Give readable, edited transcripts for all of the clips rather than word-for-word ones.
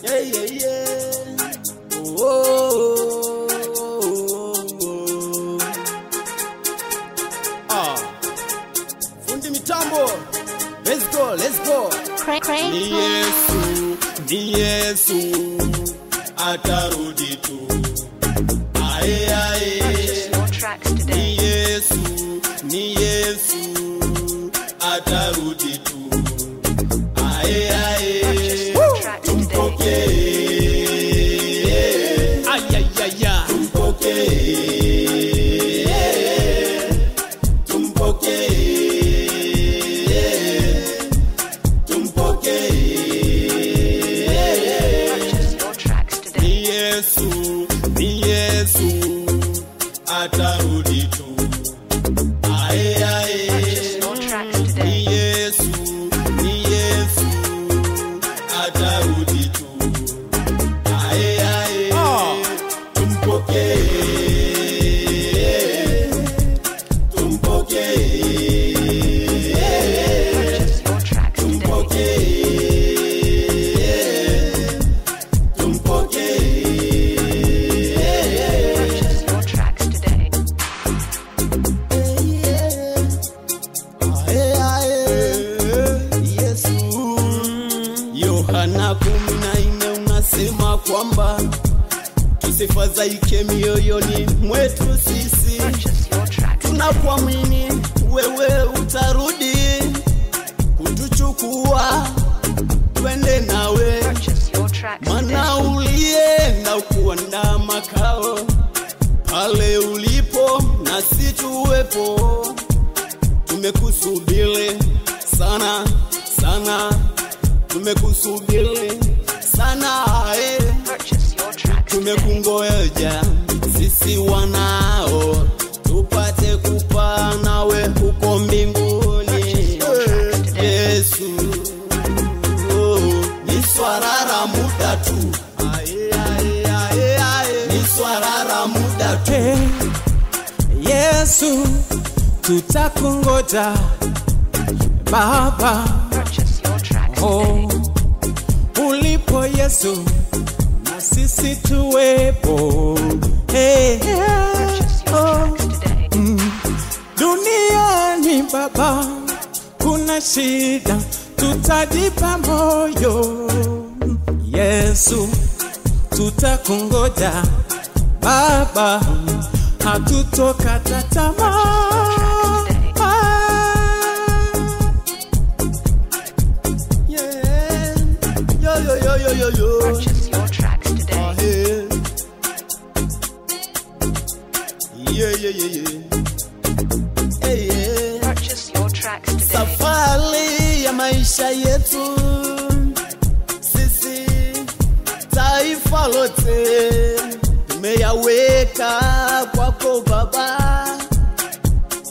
Yeah, yeah, yeah. Oh, oh, oh. Ah. Fundi mitambo. Let's go, let's go. Ni Yesu atarudi tu. Aye aye. Ni Yesu atarudi tu. Aye aye. Tumpoke. Ay ay ay ay. Tumpoke. Tumpoke. Tumpoke. Ni Yesu atarudi tu. Aye aye. Ni Yesu atarudi tu. Aye aye. Tumpoke. Tumpoke. Tumpoke. Tumpoke. Yohana 14 unasema kwamba tusifadhaike mioyoni mwetu sisi. Tunakuamini wewe utarudi kutuchukua twende nawe. Maana ulienda kuandaa makao pale ulipo na si tuwepo. Tumekusubiri sana sana. Tumekusubiri sana tumekungoja sisi wanao tupate kupaa nawe huko mbinguni. Yesu ni swala muda tu. Ni swala muda tu. Yesu tutakungoja Baba. Oh, ulipo Yesu na sisi tuwepo. Hey, oh. Duniani Baba kuna shida, tutajipa moyo. Yesu tutakungoja Baba, hatutokata tamaa. Yo. Purchase your tracks today. Yeah. Hey. Purchase your tracks today. Safari ya maisha yetu sisi taifa lote tumeyaweka kwako Baba.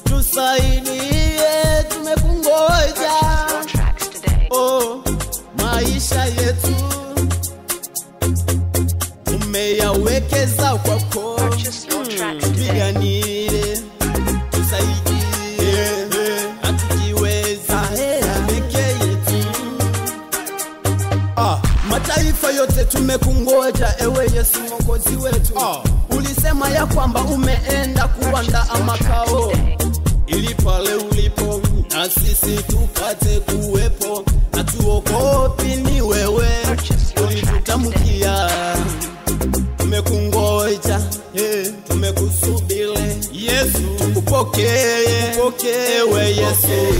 Tusaidie, tumekungoja. Oh, maisha yetu tumeyawekeza kwako. Piganire, tusaidie, hatujiweza peke yetu. Mataifa yote tumekungoja ewe Yesu Mwokozi wetu. Ulisema ya kwamba umeenda kuandaa makao ili pale ulipo na sisi tupate kuwepo. Hatuogopi, ni wewe ulitutamkia. Tumekungoja, tumekusubiri Yesu. Tukupokee, ewe Yesu.